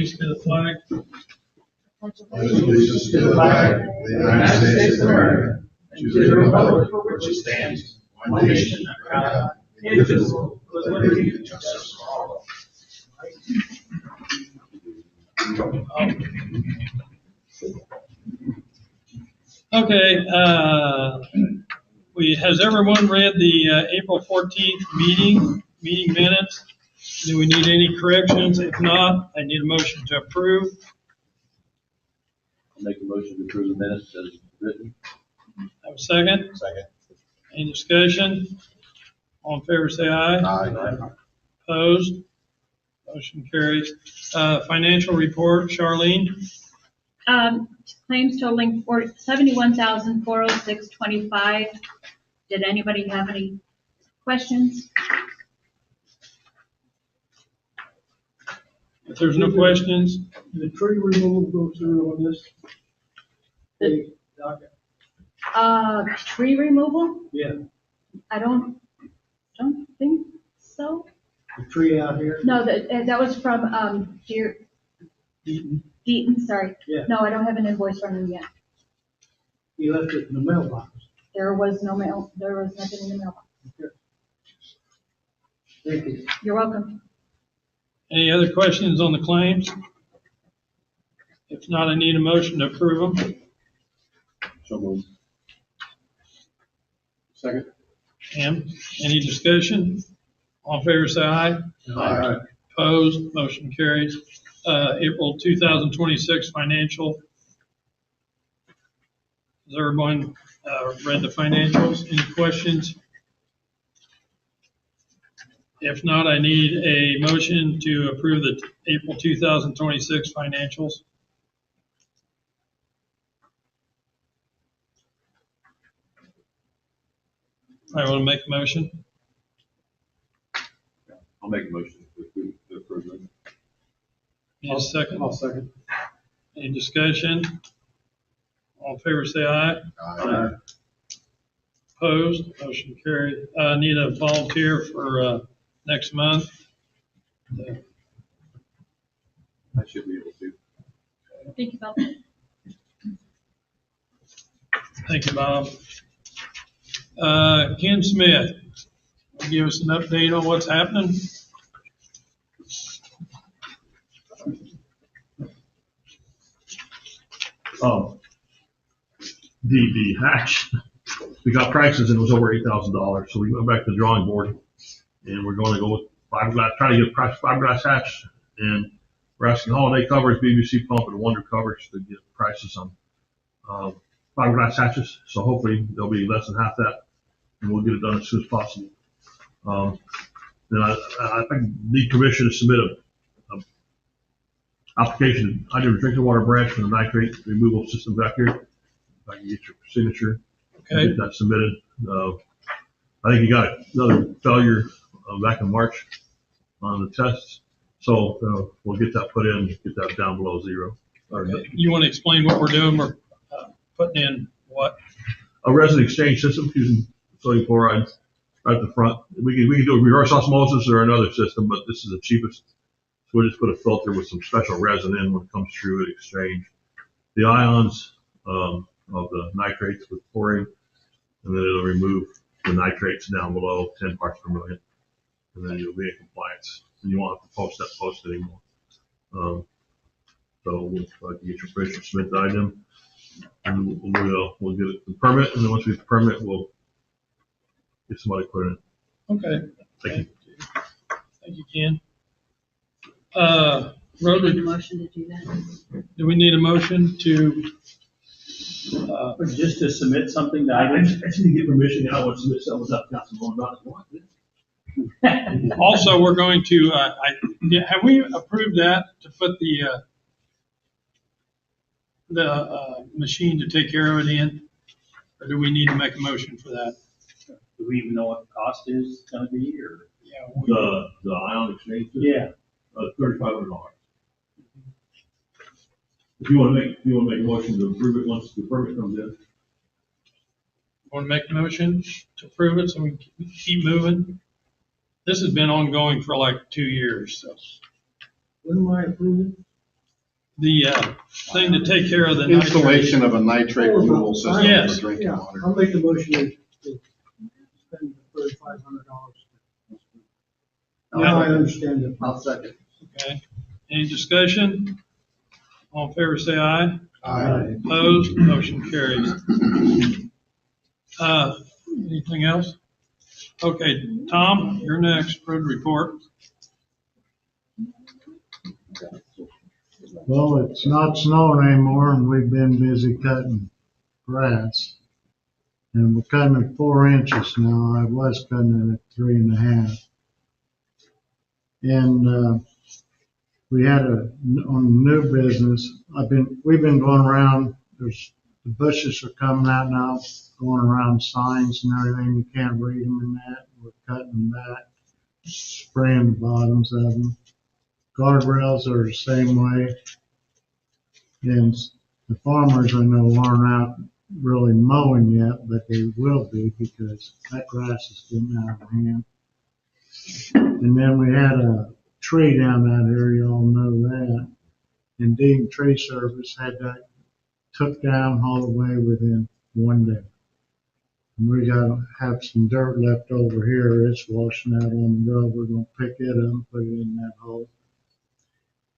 allegiance to the flag pledge allegiance to the flag of the United States of America, and to the republic for which it stands, one nation under God, indivisible, with liberty and justice for all. Okay, has everyone read the April 14th meeting minutes? Do we need any corrections? If not, I need a motion to approve. I'll make a motion to approve the minutes as written. Have a second? Second. Any discussion? All in favor say aye. Aye. Opposed? Motion carries. Financial report, Charlene? Claims totaling $71,406.25. Did anybody have any questions? If there's no questions, The tree removal go through on this? Tree removal? Yeah, I don't think so. the tree out here. No, that was from, Deaton, sorry. Yeah. No, I don't have an invoice from him yet. He left it in the mailbox. There was nothing in the mailbox. Thank you. You're welcome. any other questions on the claims? If not, I need a motion to approve them. So moved. Second. Pam, any discussion? All in favor say aye. Aye. Opposed? Motion carries. April 2026 financial. Has everyone read the financials? Any questions? If not, I need a motion to approve the April 2026 financials. I want to make a motion. I'll make a motion to approve them. Need a second? I'll second. Any discussion? All in favor say aye. Aye. Opposed? Motion carried. Need a volunteer for next month. I should be able to. Thank you, Bob. Thank you, Bob. Ken Smith, will give us an update on what's happening. The hatch, we got prices and it was over $8,000. So we went back to the drawing board and we're going to go with fiberglass, trying to get fiberglass hatch, and we're asking holiday covers, BBC pump, and Wonder covers to get prices on fiberglass hatches. So hopefully they'll be less than half that, and we'll get it done as soon as possible. Then I think need permission to submit a application. I do a drinking water branch for the nitrate removal system back here. If I can get your signature, Okay. get that submitted. I think you got another failure back in March on the tests. So we'll get that put in, get that down below zero. Okay. You want to explain what we're doing? We're putting in what? A resin exchange system using sodium chloride right at the front. We can do a reverse osmosis or another system, but this is the cheapest. So we'll just put a filter with some special resin in when it comes through at exchange. The ions of the nitrates with chlorine, and then it'll remove the nitrates down below 10 parts per million. And then you'll be in compliance. And you won't have to post that post anymore. So we'll get your permission to submit the item, and we'll get it the permit, and then once we get the permit, we'll get somebody put in. Okay. Thank you. Thank you, Ken. Need a Rotary, motion to do that? do we need a motion to, Just to submit something that I just need to get permission. I want to submit something without council going about it. also, we're going to, have we approved that to put the machine to take care of it in? Or do we need to make a motion for that? do we even know what the cost is gonna be, or? Yeah. The ion exchange system? Yeah. $3,500. If you want to make a motion to approve it once the permit comes in. Want to make a motion to approve it so we can keep moving? This has been ongoing for like 2 years, so. When am I approving? the, thing to take care of the nitrate. Installation of a nitrate removal system Yes. for drinking Yeah, water. I'll make the motion to spend $3,500. Now I understand it. I'll second. Okay. Any discussion? All in favor, say aye. Aye. Opposed? Motion carries. Anything else? Okay, Tom, you're next. Road report. Well, it's not snowing anymore and we've been busy cutting grass. And we're cutting at 4 inches now. I was cutting it at 3.5. And, we had on new business, we've been going around, the bushes are coming out now, going around signs and everything. You can't read them in that. We're cutting them back, spraying the bottoms of them. Guardrails are the same way. And the farmers I know aren't out really mowing yet, but they will be because that grass is getting out of hand. And then we had a tree down that area, you all know that. And Dean Tree Service had that took down all the way within 1 day. And we gotta have some dirt left over here. It's washing out on the road. We're gonna pick it up and put it in that hole.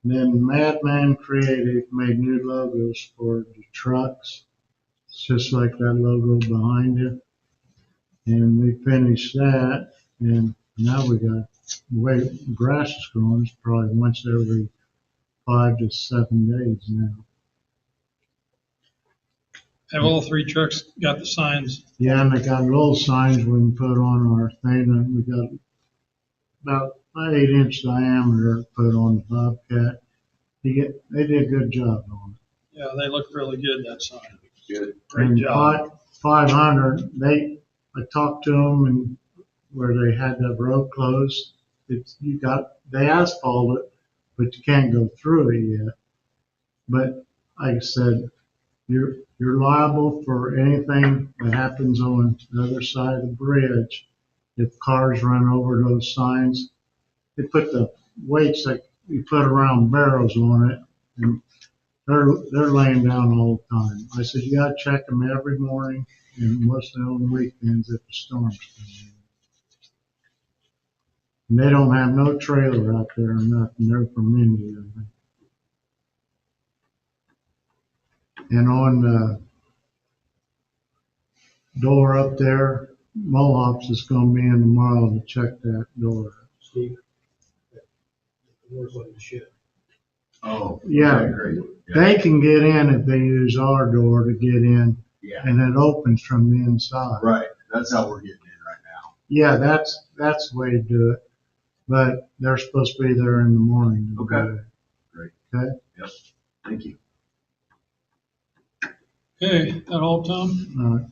And then Madman Creative made new logos for the trucks. It's just like that logo behind it. And we finished that, and now we got, the way the grass is growing, it's probably once every 5 to 7 days now. Have all three trucks got the signs? Yeah, and they got little signs we can put on our thing, and we got about 8-inch diameter put on the Bobcat. They did a good job on it. Yeah, they look really good, that sign. Good. Great And job. 500, I talked to them and where they had that road closed, they asphalt it, but you can't go through it yet. But like I said, you're liable for anything that happens on the other side of the bridge. If cars run over those signs, they put the weights that you put around barrels on it, and they're laying down all the time. I said, you gotta check them every morning and mostly on weekends if the storm's coming in. And they don't have no trailer out there or nothing. They're from India, I think. And on the door up there, Mohawks is gonna be in tomorrow to check that door. Steve. The doors on the ship. Oh. Yeah. okay, great. Yeah. They can get in if they use our door to get in, Yeah, and it opens from the inside. right. That's how we're getting in right now. Yeah, that's the way to do it. But they're supposed to be there in the morning. to do Okay. it. Great. Okay? Yep. Thank you. Okay, that all, Tom? All right.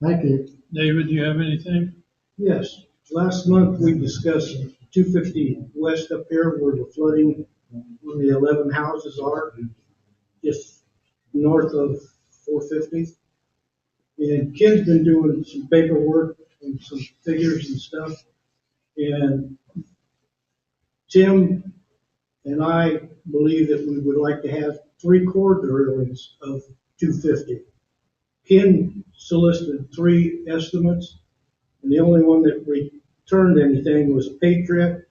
Thank you. David, do you have anything? Yes, last month we discussed 250 west up here where the flooding on the 11 houses are, just north of 450. And Ken's been doing some paperwork and some figures and stuff. And Tim and I believe that we would like to have 3 core drillings of 250. Ken solicited 3 estimates, and the only one that returned anything was Patriot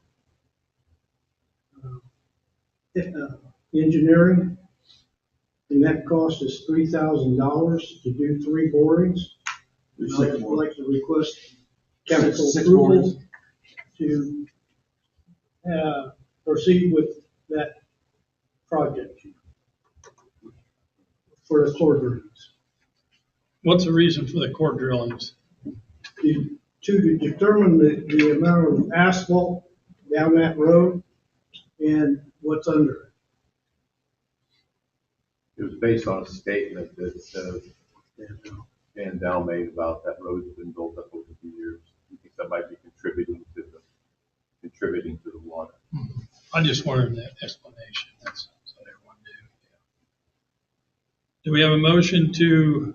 Engineering, and that cost us $3,000 to do 3 borings. And I'd like to request council Six approval borings. to proceed with that project for the core drillings. What's the reason for the core drillings? To determine the amount of asphalt down that road and what's under it. It was based on a statement that Dan Dow made about that road's been built up over the years. You think that might be contributing to the water? I just wanted that explanation. That's what everyone knew. Do we have a motion to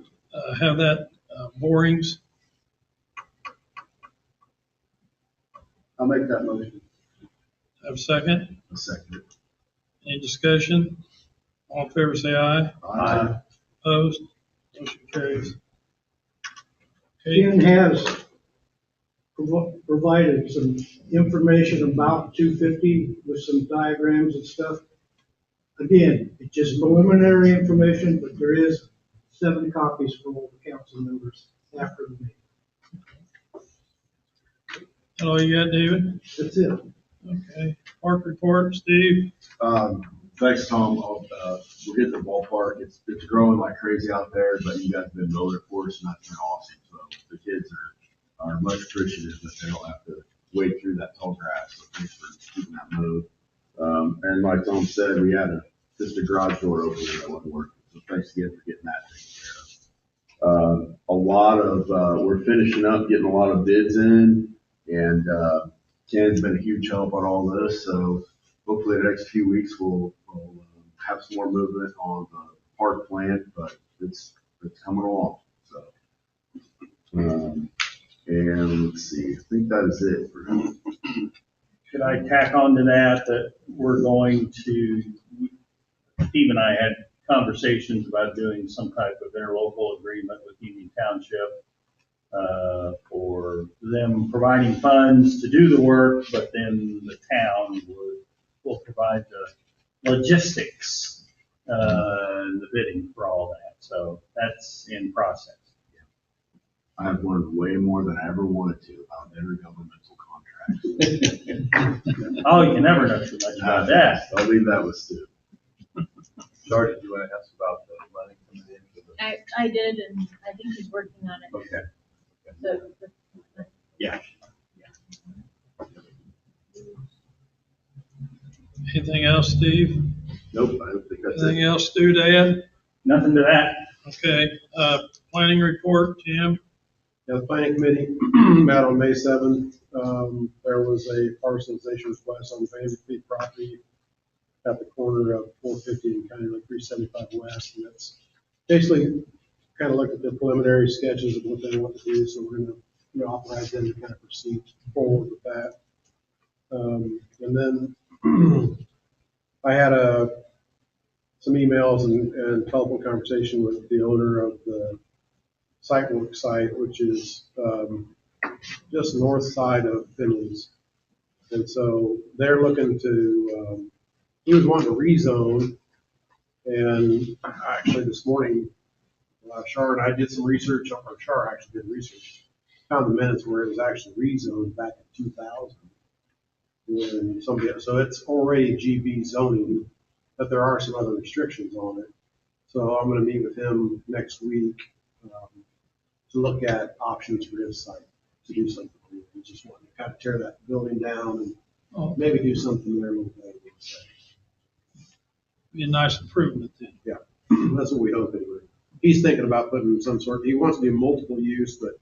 have that borings? I'll make that motion. Have a second? A second. Any discussion? All in favor, say aye. Aye. Opposed? Motion carries. Okay, Ken has provided some information about 250 with some diagrams and stuff. Again, it's just preliminary information, but there is 7 copies for all the council members after the meeting. that all you got, David? That's it. Okay, park report, Steve? Thanks, Tom. We're hitting the ballpark. It's growing like crazy out there, but you guys have been mowing it for us, and that's been awesome. So the kids are much appreciative that they don't have to wade through that tall grass. So thanks for keeping that mowed. And like Tom said, we had just a garage door opener that wasn't working. So thanks again for getting that taken care of. We're finishing up, getting a lot of bids in, and Ken's been a huge help on all this. So hopefully the next few weeks we'll have some more movement on the park plan, but it's coming along. So, and let's see, I think that is it for now. Could I tack on to that we're going to, Steve and I had conversations about doing some type of interlocal agreement with Union Township for them providing funds to do the work, but then the town will provide the logistics and the bidding for all that. So that's in process. I've learned way more than I ever wanted to about intergovernmental contracts. Oh, you can never know too much about that. I'll leave that with Stu. Shar, did you want to ask about the money coming in? I did, and I think he's working on it. Okay. So, Yeah. Anything else, Steve? Nope, I don't think that's Anything it. else, Stu, Dad? Nothing to that. Okay, planning report, Jim? Yeah, the planning committee met on May 7th. There was a parcelization request on Vanderfleet property at the corner of 450 and County Road 375 West. And that's basically kind of looked at the preliminary sketches of what they want to do. So we're going to authorize them to kind of proceed forward with that. And then I had some emails and telephone conversation with the owner of the Sitework site, which is just north side of Finley's. And so they're looking to, he was wanting to rezone. And actually this morning, Shar and I did some research, or Shar actually did research, found the minutes where it was actually rezoned back in 2000. And so it's already GB zoning, but there are some other restrictions on it. So I'm going to meet with him next week to look at options for his site, to do something. We just want to kind of tear that building down and maybe do something there a little bit. Be a nice improvement then. Yeah, that's what we hope anyway. He's thinking about putting some sort, he wants to do multiple use, but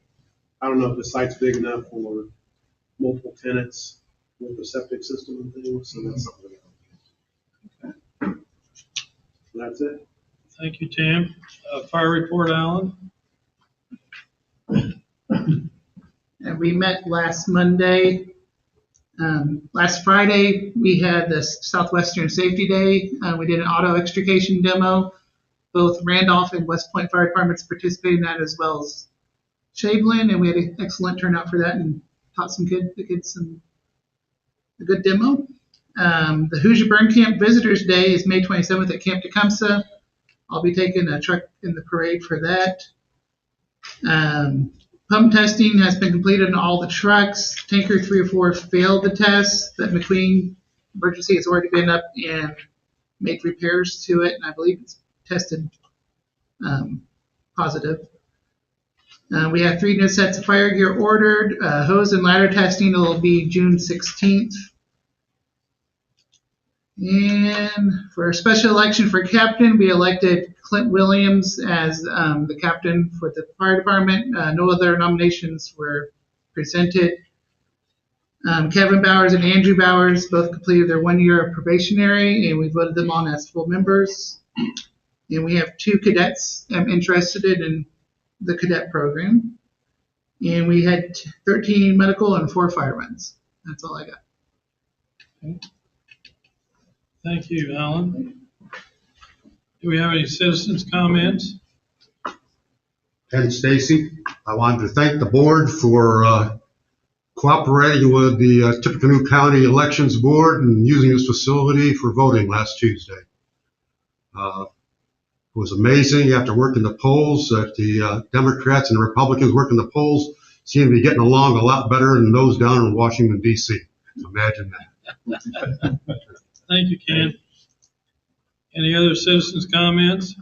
I don't know if the site's big enough for multiple tenants with the septic system and things, so that's something we hope. Okay. That's it. Thank you, Tim. Fire report, Alan? And we met last Monday. Last Friday, we had the Southwestern Safety Day. We did an auto extrication demo. Both Randolph and West Point Fire Departments participated in that, as well as Shaveland, and we had an excellent turnout for that and taught the kids a good demo. The Hoosier Burn Camp Visitors Day is May 27th at Camp Tecumseh. I'll be taking a truck in the parade for that. Pump testing has been completed on all the trucks. Tanker 3 or 4 failed the test. That McQueen emergency has already been up and made repairs to it, and I believe it's tested positive. We have 3 new sets of fire gear ordered. Hose and ladder testing will be June 16th. And for a special election for captain, we elected Clint Williams as the captain for the fire department. No other nominations were presented. Kevin Bowers and Andrew Bowers both completed their 1 year of probationary, and we voted them on as full members. And we have 2 cadets interested in the cadet program. And we had 13 medical and 4 fire runs. That's all I got. Okay. Thank you, Alan. Do we have any citizens' comments? Ken Stacy. I wanted to thank the board for cooperating with the Tippecanoe County Elections Board and using this facility for voting last Tuesday. It was amazing after working the polls that the Democrats and the Republicans working the polls seem to be getting along a lot better than those down in Washington, D.C. Imagine that. Thank you, Ken. Any other citizens' comments?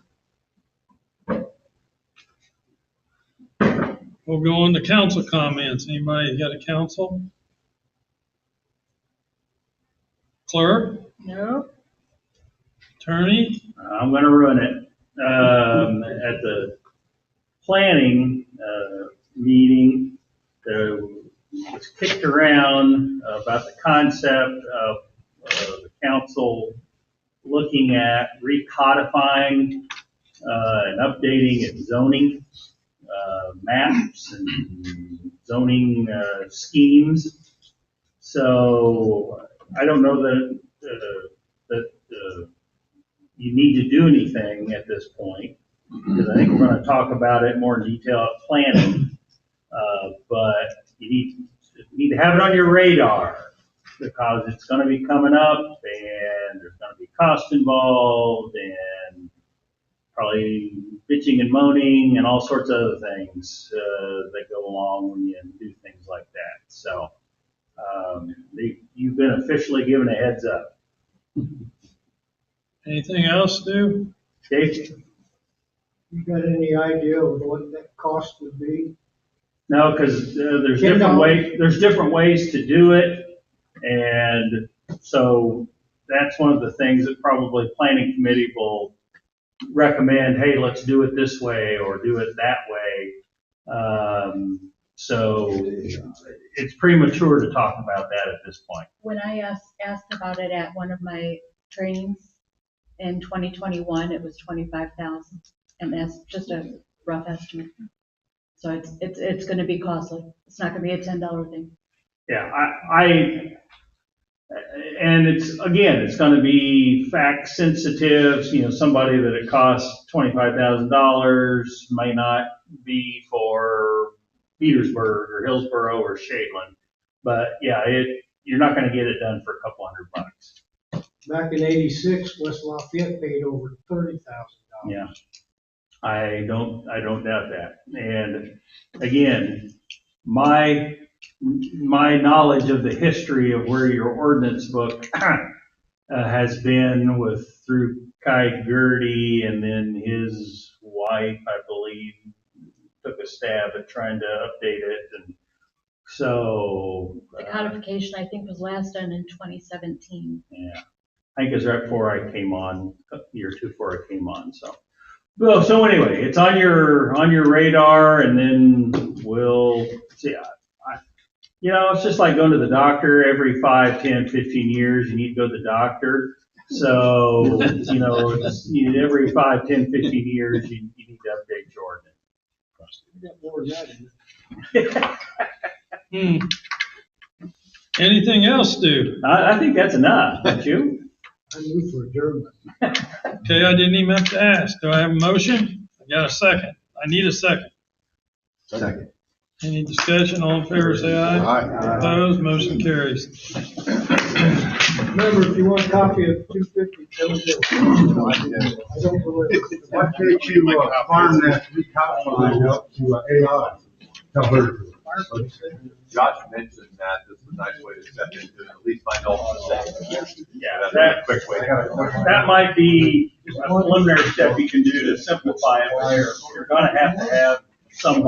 We'll go on to council comments. Anybody got a council? Clerk? No. Attorney? I'm gonna run it. At the planning, meeting, it's kicked around about the concept of the council looking at recodifying and updating its zoning maps and zoning schemes. So I don't know that you need to do anything at this point, because I think we're going to talk about it more in detail at planning. But you need to have it on your radar, because it's going to be coming up and there's going to be cost involved and probably bitching and moaning and all sorts of other things that go along when you do things like that. So you've been officially given a heads up. Anything else, Stu? Dave? You got any idea of what that cost would be? No, because there's different ways to do it, and so that's one of the things that probably planning committee will recommend. Hey, let's do it this way or do it that way. So it's premature to talk about that at this point. When I asked about it at one of my trainings in 2021, it was 25,000, and that's just a rough estimate. So it's going to be costly. It's not going to be a $10 thing. Yeah, and it's going to be fact sensitive. You know, somebody that it costs $25,000 may not be for Petersburg or Hillsborough or Shadeland, but yeah, you're not going to get it done for a couple $100. Back in '86, West Lafayette paid over $30,000. Yeah, I don't doubt that. And again, my knowledge of the history of where your ordinance book has been through Kai Gertie, and then his wife, I believe, took a stab at trying to update it. And so The codification, I think, was last done in 2017. yeah, I think it was right before I came on, a year or two before I came on. So anyway, it's on your radar, and then we'll see. It's just like going to the doctor every 5, 10, 15 years. You need to go to the doctor. So, every 5, 10, 15 years, you need to update your ordinance. Anything else, Stu? I think that's enough, don't you? I move for adjournment. Okay, I didn't even have to ask. Do I have a motion? I got a second. I need a second. Second. Any discussion? All in favor, say aye. Aye. Opposed? Motion carries. Remember, if you want a copy of 250, tell me that. I don't believe it. Why can't you farm that recodified up to AI? Tell her to. Josh mentioned that this is a nice way to step into it, at least find all the things. Yeah, That's a quick way. that might be a preliminary step you can do to simplify it. You're going to have some